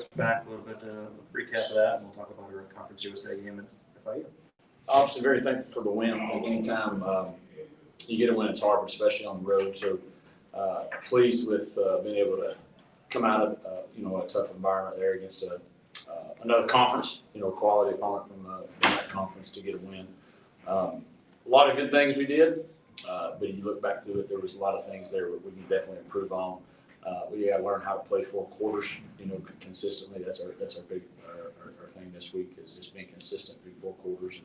us back a little bit, recap of that, and we'll talk about our Conference USA game at FIU. Obviously, very thankful for the win. I think anytime you get a win, it's hard, but especially on the road. So pleased with being able to come out of a tough environment there against another conference, quality opponent from that conference to get a win. A lot of good things we did, but you look back through it, there was a lot of things there we can definitely improve on. We got to learn how to play 4 quarters, consistently. That's our big our thing this week is just being consistent through 4 quarters.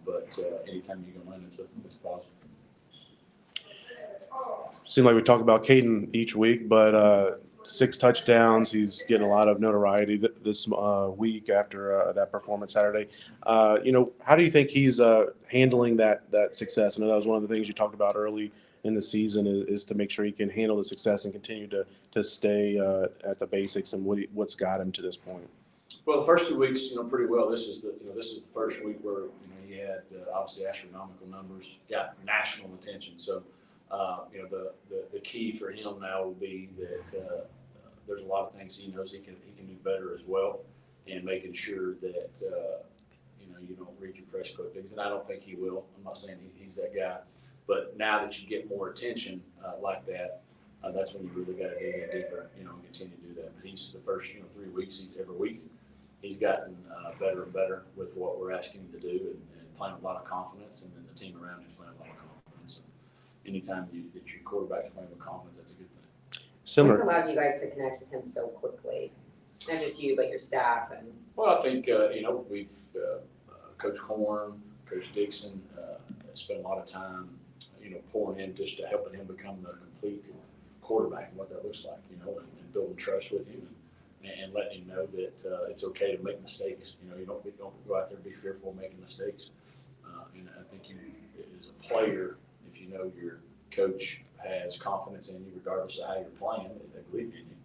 But anytime you can win, it's positive. Seems like we talk about Caden each week, but 6 touchdowns. He's getting a lot of notoriety this week after that performance Saturday. How do you think he's handling that success? I know that was one of the things you talked about early in the season is to make sure he can handle the success and continue to stay at the basics and what's got him to this point. Well, the first 2 weeks, pretty well. This is the first week where he had obviously astronomical numbers, got national attention. So the key for him now will be that there's a lot of things he knows he can do better as well, and making sure that you don't read your press clippings, and I don't think he will. I'm not saying he's that guy, but now that you get more attention like that, that's when you really got to dig in deeper, and continue to do that. But he's the first 3 weeks, every week he's gotten better and better with what we're asking him to do, and playing with a lot of confidence, and then the team around him is playing with a lot of confidence. And anytime that your quarterback's playing with confidence, that's a good thing. Similar. What's allowed you guys to connect with him so quickly? Not just you, but your staff Well, I think we've Coach Korn, Coach Dixon spent a lot of time pouring in just to helping him become the complete quarterback and what that looks like, and building trust with him and letting him know that it's okay to make mistakes. You don't go out there and be fearful of making mistakes. And I think you, as a player, if you know your coach has confidence in you, regardless of how you're playing, they believe in you,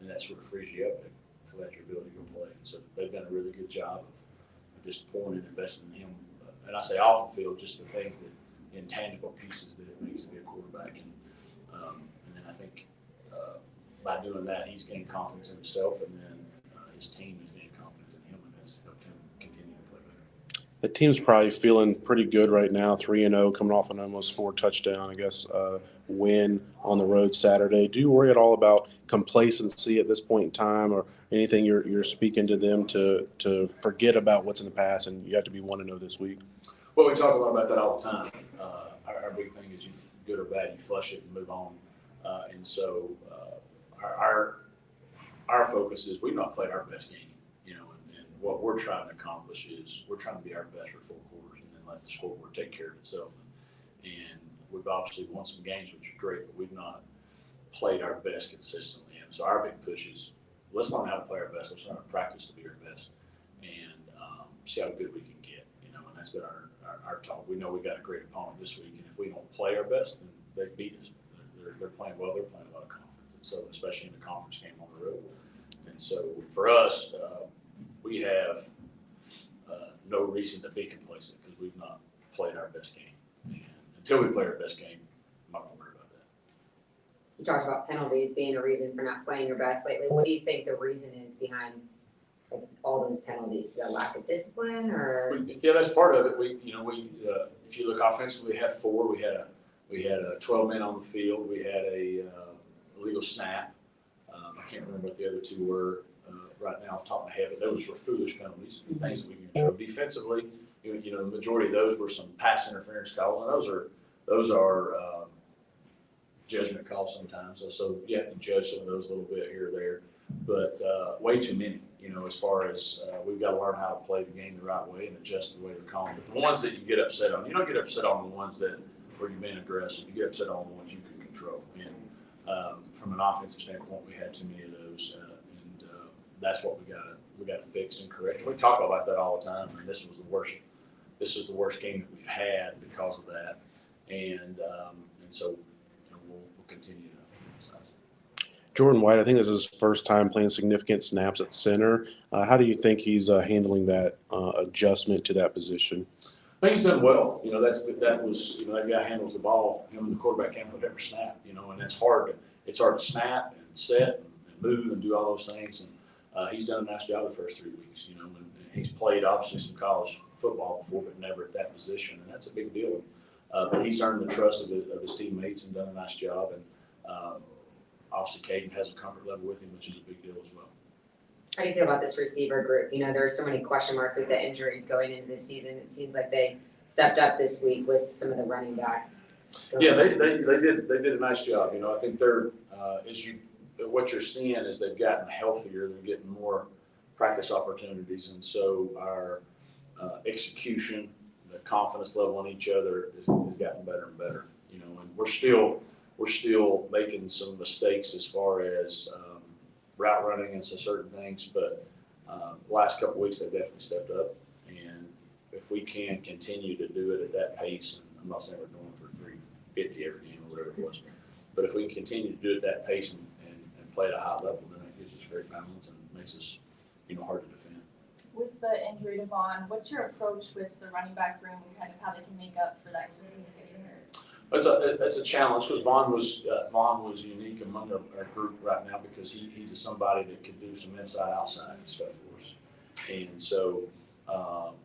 and that sort of frees you up to let your ability go play. And so they've done a really good job of just pouring and investing in him. And I say off the field, just the things that intangible pieces that it makes to be a quarterback. And then I think by doing that, he's gained confidence in himself, and then his team has gained confidence in him, and that's helped him continue to play better. The team's probably feeling pretty good right now, 3-0, coming off an almost 4 touchdown, win on the road Saturday. Do you worry at all about complacency at this point in time, or anything you're speaking to them to forget about what's in the past and you have to be 1-0 this week? Well, we talk a lot about that all the time. Our big thing is, you good or bad, you flush it and move on. And so our focus is we've not played our best game, and what we're trying to accomplish is we're trying to be our best for 4 quarters and then let the scoreboard take care of itself. And we've obviously won some games, which are great, but we've not played our best consistently. And so our big push is let's learn how to play our best. Let's learn how to practice to be our best, and see how good we can get. And that's been our talk. We know we got a great opponent this week, and if we don't play our best, then they beat us. They're playing well. They're playing a lot of confidence, and so especially in the conference game on the road. And so for us, we have no reason to be complacent because we've not played our best game. And until we play our best game, I'm not going to worry about that. You talked about penalties being a reason for not playing your best lately. What do you think the reason is behind all those penalties? Is it a lack of discipline, or? Yeah, that's part of it. We if you look offensively, we had 4. We had 12 men on the field. We had a illegal snap. I can't remember what the other 2 were right now off the top of my head, but those were foolish penalties, things that we can control. Defensively, the majority of those were some pass interference calls, and those are judgment calls sometimes. So you have to judge some of those a little bit here or there, but way too many. As far as we've got to learn how to play the game the right way and adjust the way they're calling. But the ones that you get upset on, you don't get upset on the ones where you're being aggressive. You get upset on the ones you can control. And from an offensive standpoint, we had too many of those, and that's what we got to fix and correct. We talk about that all the time. And this was the worst. This is the worst game that we've had because of that, and so we'll continue to emphasize it. Jordan White, I think this is his first time playing significant snaps at center. How do you think he's handling that adjustment to that position? I think he's done well. That guy handles the ball. Him and the quarterback handles every snap. And it's hard to snap and set and move and do all those things. he's done a nice job the first 3 weeks, you know, and he's played obviously some college football before, but never at that position, and that's a big deal. But he's earned the trust of his teammates and done a nice job, and obviously Caden has a comfort level with him, which is a big deal as well. How do you feel about this receiver group? You know, there are so many question marks with the injuries going into this season. It seems like they stepped up this week with some of the running backs. Yeah, they did a nice job. You know, I think they're what you're seeing is they've gotten healthier. They're getting more practice opportunities, and so our execution, the confidence level on each other has gotten better and better. You know, and we're still making some mistakes as far as route running and some certain things, but last couple of weeks they've definitely stepped up, and if we can continue to do it at that pace, and I'm not saying we're going for 350 every game or whatever it was, but if we can continue to do it at that pace and play at a high level, then it gives us great balance and makes us, you know, hard to defend. With the injury to Vaughn, what's your approach with the running back room and kind of how they can make up for that because he's getting hurt? That's a challenge because Vaughn was unique among our group right now because he's somebody that could do some inside-outside stuff for us. And so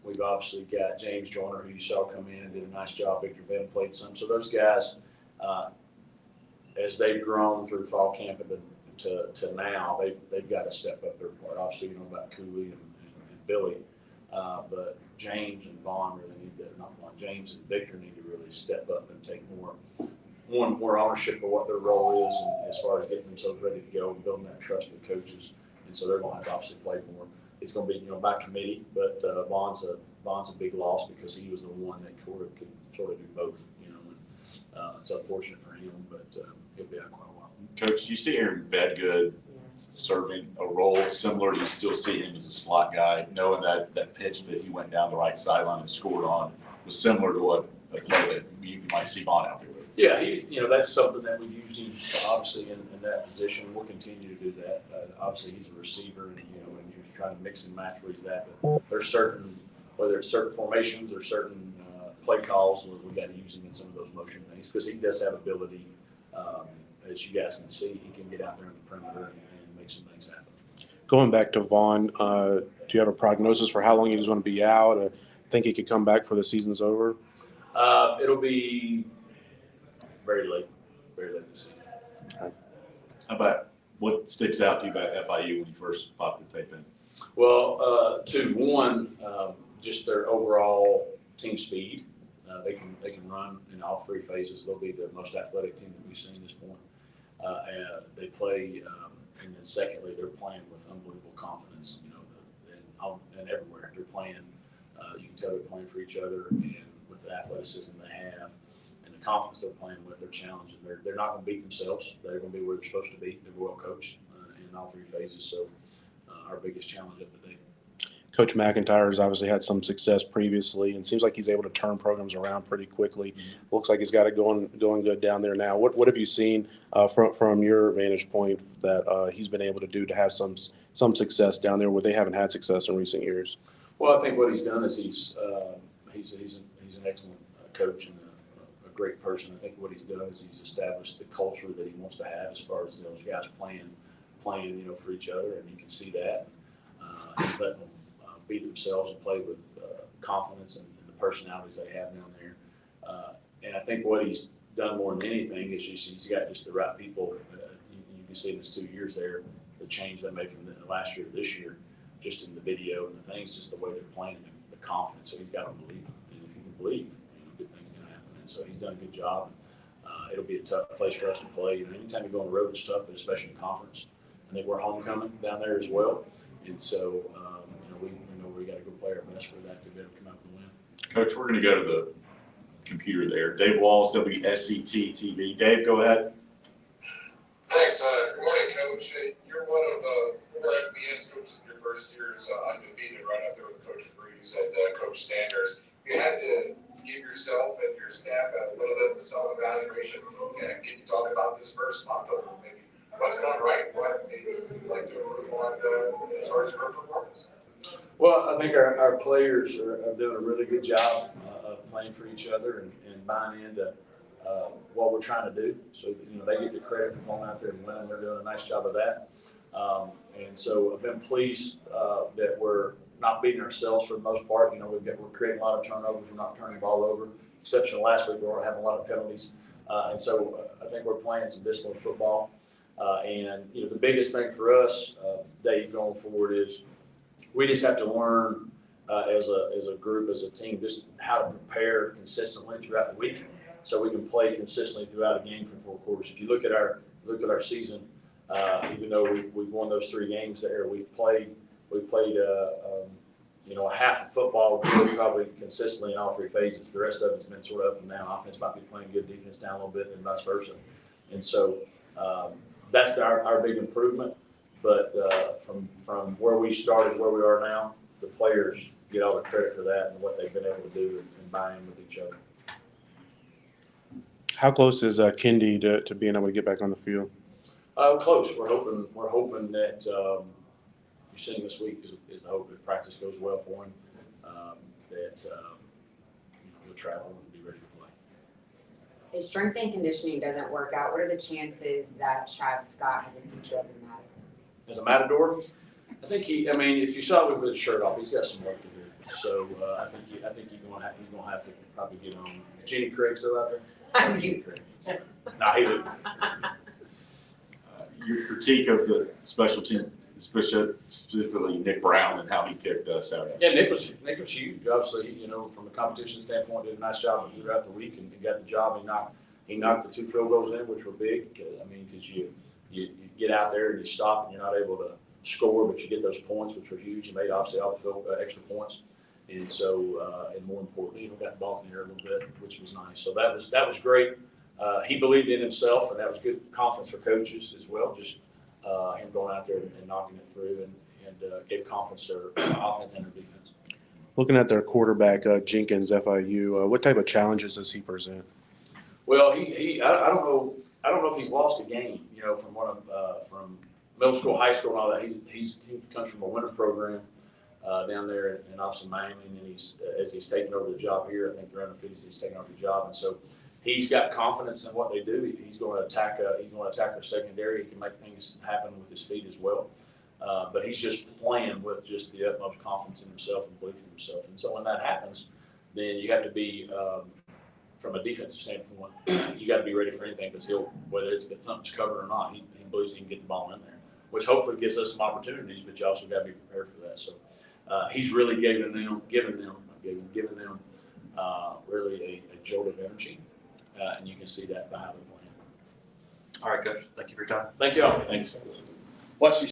we've obviously got James Joyner, who you saw come in and did a nice job. Victor Venn played some. So those guys, as they've grown through fall camp to now, they've got to step up their part. Obviously, you know about Cooley and Billy, but James and Vaughn really need to, not Vaughn, James and Victor need to really step up and take more ownership of what their role is, and as far as getting themselves ready to go and building that trust with coaches. And so they're going to have to obviously play more. It's going to be, you know, by committee, but Vaughn's a big loss because he was the one that could sort of do both, you know. And it's unfortunate for him, but he'll be out quite a while. Coach, do you see Aaron Bedgood serving a role similar? Do you still see him as a slot guy, knowing that pitch that he went down the right sideline and scored on was similar to what a play that you might see Vaughn out there with? Yeah, you know, that's something that we've used him obviously in that position. We'll continue to do that. Obviously, he's a receiver, and you know, and you're trying to mix and match where he's at. But there's certain, whether it's certain formations or certain play calls, where we got to use him in some of those motion things because he does have ability. As you guys can see, he can get out there in the perimeter and make some things happen. Going back to Vaughn, do you have a prognosis for how long he's going to be out? Think he could come back before the season's over? It'll be very late this season. Okay. How about what sticks out to you about FIU when you first popped the tape in? Well, one, just their overall team speed. They can run in all three phases. They'll be the most athletic team that we've seen at this point. They play, and then secondly, they're playing with unbelievable confidence. You know, and everywhere they're playing. You can tell they're playing for each other, and with the athleticism they have and the confidence they're playing with, they're challenging. They're not going to beat themselves. They're going to be where they're supposed to be. They're well coached in all three phases. So our biggest challenge up to date. Coach McIntyre has obviously had some success previously, and seems like he's able to turn programs around pretty quickly. Looks like he's got it going good down there now. What have you seen from your vantage point that he's been able to do to have some success down there where they haven't had success in recent years? Well, I think what he's done is he's an excellent coach and a great person. I think what he's done is he's established the culture that he wants to have as far as those guys playing, you know, for each other, and you can see that. He's letting them be themselves and play with confidence and the personalities they have down there. And I think what he's done more than anything is he's got just the right people. You can see in his 2 years there, the change they made from the last year to this year, just in the video and the things, just the way they're playing, the confidence. So he's got to believe. And if you can believe, you know, good things are going to happen. And so he's done a good job. It'll be a tough place for us to play. You know, anytime you go on the road, it's tough, but especially in conference. I think we're homecoming down there as well. And so, we know we got to go play our best for that to be able to come out and win. Coach, we're going to go to the computer there. Dave Walls, WSCT TV. Dave, go ahead. Thanks. Good morning, Coach. You're one of 4 FBS coaches in your first year as undefeated, right up there with Coach Freeze and Coach Sanders. You had to give yourself and your staff a little bit of a self-evaluation. And can you talk about this first month of maybe what's gone right, what maybe you'd like to improve on as far as your performance? Well, I think our players are doing a really good job of playing for each other and buying into what we're trying to do. So, you know, they get the credit for going out there and winning. They're doing a nice job of that. And so I've been pleased that we're not beating ourselves for the most part. You know, we're creating a lot of turnovers. We're not turning the ball over. Exception of last week, we're having a lot of penalties. And so I think we're playing some disciplined football. And, you know, the biggest thing for us, Dave, going forward is we just have to learn as a group, as a team, just how to prepare consistently throughout the week so we can play consistently throughout a game for 4 quarters. If you look at our season, even though we've won those 3 games there, we played you know, a half of football probably consistently in all 3 phases. The rest of it's been sort of up and down. Offense might be playing good, defense down a little bit, and vice versa. And so that's our big improvement. But from where we started, where we are now, the players get all the credit for that and what they've been able to do and buy in with each other. How close is Kendi to being able to get back on the field? Close. We're hoping that you're seeing this week is the hope if practice goes well for him, that you know, he'll travel and be ready to play. If strength and conditioning doesn't work out, what are the chances that Chad Scott has a future as a Matador? As a Matador, I think if you saw him with his shirt off, he's got some work to do. So I think he's going to have to probably get on. Is Jenny Craig still out there? Jenny Craig. No, he didn't. Your critique of the special team, specifically Nick Brown and how he kicked Saturday. Yeah, Nick was huge. Obviously, you know, from a competition standpoint, did a nice job throughout the week and got the job. He knocked the 2 field goals in, which were big. I mean, because you get out there and you stop and you're not able to score, but you get those points, which were huge. He made obviously all the extra points, and so and more importantly, he got the ball in the air a little bit, which was nice. So that was great. He believed in himself, and that was good confidence for coaches as well. Just him going out there and knocking it through, and gave confidence to our offense and our defense. Looking at their quarterback, Jenkins, FIU, what type of challenges does he present? Well, I don't know if he's lost a game, you know, from middle school, high school, and all that. He comes from a winter program down there in obviously Miami, and then as he's taken over the job here, I think they're undefeated. He's taken over the job, and so he's got confidence in what they do. He's going to attack. Our secondary. He can make things happen with his feet as well. But he's just playing with just the utmost confidence in himself and belief in himself. And so when that happens, then you have to be, from a defensive standpoint, you got to be ready for anything because whether it's something's covered or not, he believes he can get the ball in there, which hopefully gives us some opportunities. But you also got to be prepared for that. So he's really giving them really a jolt of energy, and you can see that by how they're playing. All right, Coach. Thank you for your time. Thank you all. Thanks. Watch these.